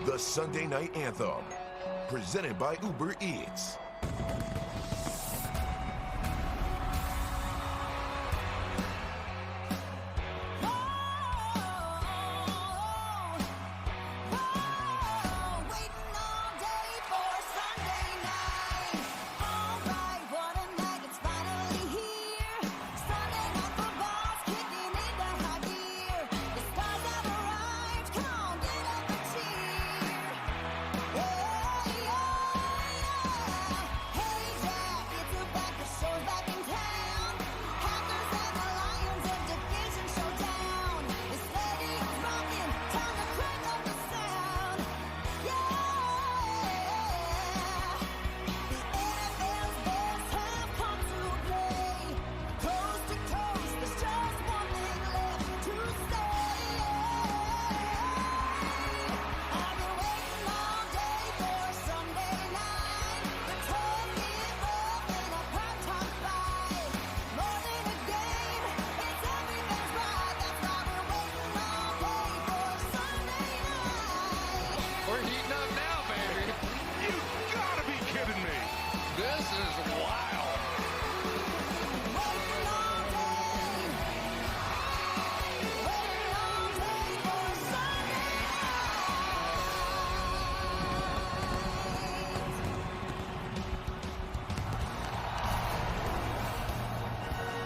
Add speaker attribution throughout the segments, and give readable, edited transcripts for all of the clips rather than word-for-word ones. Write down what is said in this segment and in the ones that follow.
Speaker 1: the Sunday Night Anthem, presented by Uber Eats.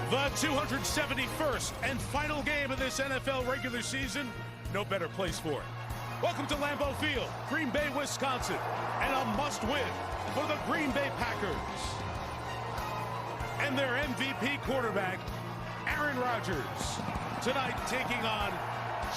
Speaker 2: The 271st and final game of this NFL regular season. No better place for it. Welcome to Lambeau Field, Green Bay, Wisconsin, and a must-win for the Green Bay Packers. And their MVP quarterback, Aaron Rodgers, tonight taking on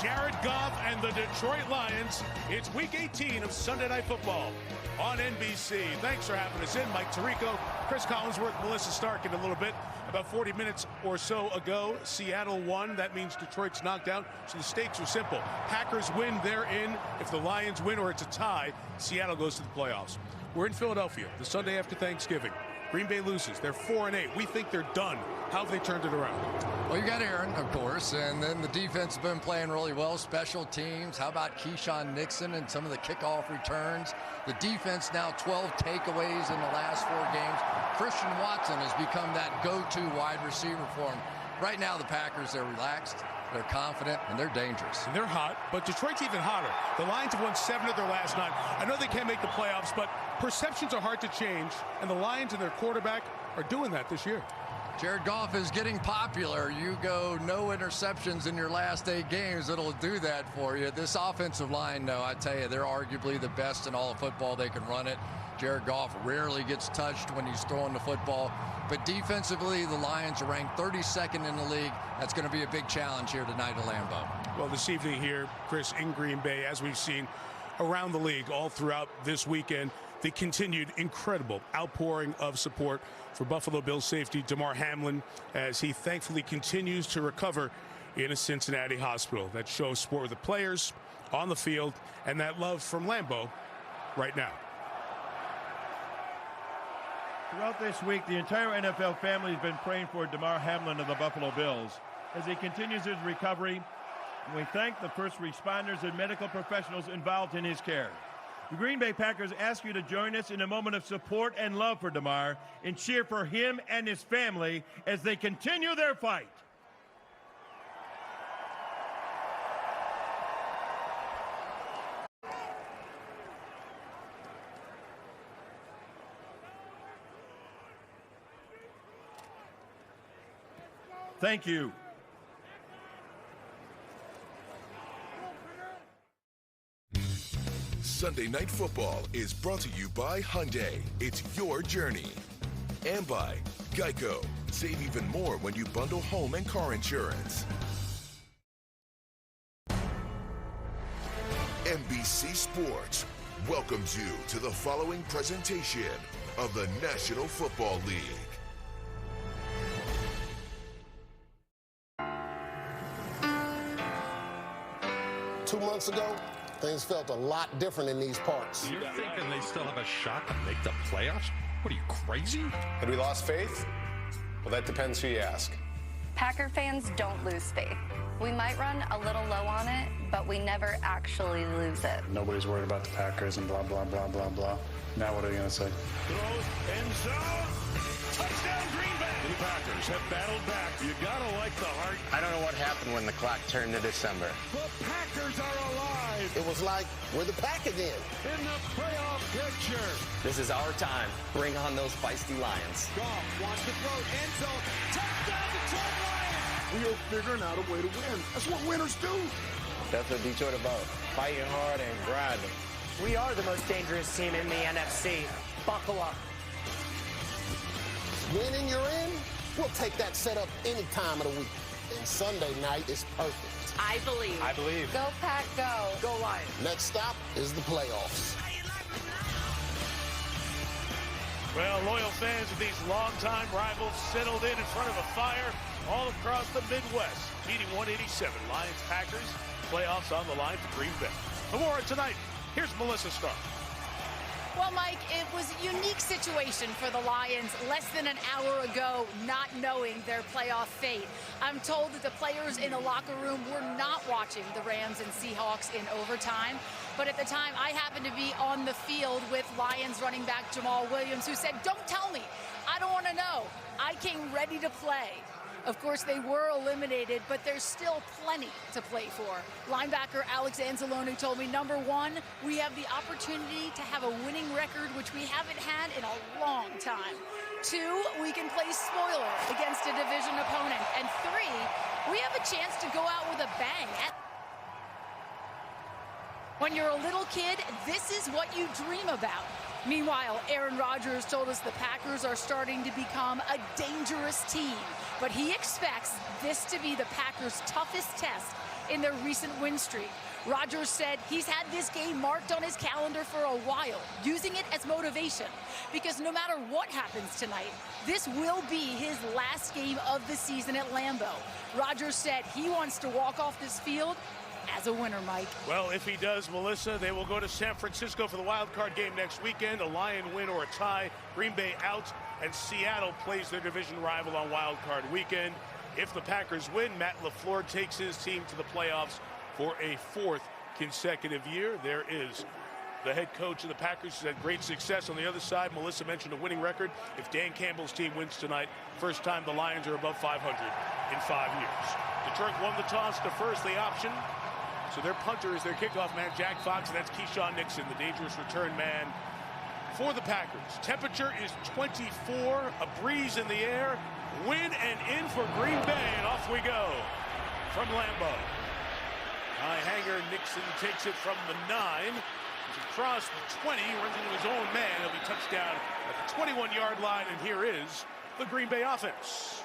Speaker 2: Jared Goff and the Detroit Lions. It's Week 18 of Sunday Night Football on NBC. Thanks for having us in. Mike Tirico, Chris Collinsworth, Melissa Stark in a little bit. About 40 minutes or so ago, Seattle won. That means Detroit's knocked out. So the stakes are simple. Packers win, they're in. If the Lions win or it's a tie, Seattle goes to the playoffs. We're in Philadelphia the Sunday after Thanksgiving. Green Bay loses. They're 4-8. We think they're done. How have they turned it around?
Speaker 3: Well, you got Aaron, of course, and then the defense has been playing really well. Special teams. How about Keyshawn Nixon and some of the kickoff returns? The defense now 12 takeaways in the last 4 games. Christian Watson has become that go-to wide receiver for him. Right now, the Packers, they're relaxed, they're confident, and they're dangerous.
Speaker 2: And they're hot, but Detroit's even hotter. The Lions have won 7 of their last 9. I know they can't make the playoffs, but perceptions are hard to change, and the Lions and their quarterback are doing that this year.
Speaker 3: Jared Goff is getting popular. You go no interceptions in your last 8 games, it'll do that for you. This offensive line, though, I tell you, they're arguably the best in all of football. They can run it. Jared Goff rarely gets touched when he's throwing the football. But defensively, the Lions are ranked 32nd in the league. That's going to be a big challenge here tonight at Lambeau.
Speaker 2: Well, this evening here, Chris, in Green Bay, as we've seen around the league all throughout this weekend, the continued incredible outpouring of support for Buffalo Bills safety Damar Hamlin as he thankfully continues to recover in a Cincinnati hospital. That shows support with the players on the field and that love from Lambeau right now.
Speaker 4: Throughout this week, the entire NFL family has been praying for Damar Hamlin of the Buffalo Bills as he continues his recovery. And we thank the first responders and medical professionals involved in his care. The Green Bay Packers ask you to join us in a moment of support and love for Damar and cheer for him and his family as they continue their fight. Thank you.
Speaker 1: Sunday Night Football is brought to you by Hyundai. It's your journey. And by Geico. Save even more when you bundle home and car insurance. NBC Sports welcomes you to the following presentation of the National Football League.
Speaker 5: Two months ago, things felt a lot different in these parts.
Speaker 6: You're thinking they still have a shot to make the playoffs? What are you, crazy?
Speaker 7: Had we lost faith? Well, that depends who you ask. Packer fans don't lose faith. We might run a little low on it, but we never actually lose it.
Speaker 8: Nobody's worried about the Packers and blah, blah, blah, blah, blah. Now what are you going to say?
Speaker 2: Throws, end zone, touchdown Green Bay. The Packers have battled back. You gotta like the heart.
Speaker 9: I don't know what happened when the clock turned to December.
Speaker 2: The Packers are alive.
Speaker 5: It was like, we're the pack again.
Speaker 2: In the playoff picture.
Speaker 9: This is our time. Bring on those feisty Lions.
Speaker 2: Goff wants to throw end zone. Touchdown Detroit Lions.
Speaker 10: We are figuring out a way to win. That's what winners do.
Speaker 9: That's what Detroit about. Fighting hard and grinding.
Speaker 11: We are the most dangerous team in the NFC. Buckle up.
Speaker 5: Winning, you're in. We'll take that setup any time of the week. And Sunday night is perfect.
Speaker 11: I believe.
Speaker 9: I believe.
Speaker 7: Go Pack, go.
Speaker 11: Go Lions.
Speaker 5: Next stop is the playoffs.
Speaker 2: Well, loyal fans of these longtime rivals settled in front of a fire all across the Midwest. Meeting 187, Lions Packers, playoffs on the line for Green Bay. For more tonight, here's Melissa Starr.
Speaker 12: Well, Mike, it was a unique situation for the Lions less than an hour ago, not knowing their playoff fate. I'm told that the players in the locker room were not watching the Rams and Seahawks in overtime. But at the time, I happened to be on the field with Lions running back Jamal Williams, who said, "Don't tell me. I don't want to know. I came ready to play." Of course, they were eliminated, but there's still plenty to play for. Linebacker Alex Anzalone told me, number one, we have the opportunity to have a winning record, which we haven't had in a long time. Two, we can play spoiler against a division opponent. And three, we have a chance to go out with a bang. When you're a little kid, this is what you dream about. Meanwhile, Aaron Rodgers told us the Packers are starting to become a dangerous team, but he expects this to be the Packers' toughest test in their recent win streak. Rodgers said he's had this game marked on his calendar for a while, using it as motivation, because no matter what happens tonight, this will be his last game of the season at Lambeau. Rodgers said he wants to walk off this field as a winner, Mike.
Speaker 2: Well, if he does, Melissa, they will go to San Francisco for the wild card game next weekend. A Lion win or a tie. Green Bay out, and Seattle plays their division rival on wild card weekend. If the Packers win, Matt LaFleur takes his team to the playoffs for a fourth consecutive year. There is the head coach of the Packers, who's had great success. On the other side, Melissa mentioned a winning record. If Dan Campbell's team wins tonight, first time the Lions are above 500 in 5 years. Detroit won the toss to first, the option. So their punter is their kickoff man, Jack Fox, and that's Keyshawn Nixon, the dangerous return man for the Packers. Temperature is 24, a breeze in the air, win and in for Green Bay, and off we go from Lambeau. High hanger, Nixon takes it from the 9. He's across the 20, runs into his own man. He'll be touchdown at the 21-yard line, and here is the Green Bay offense.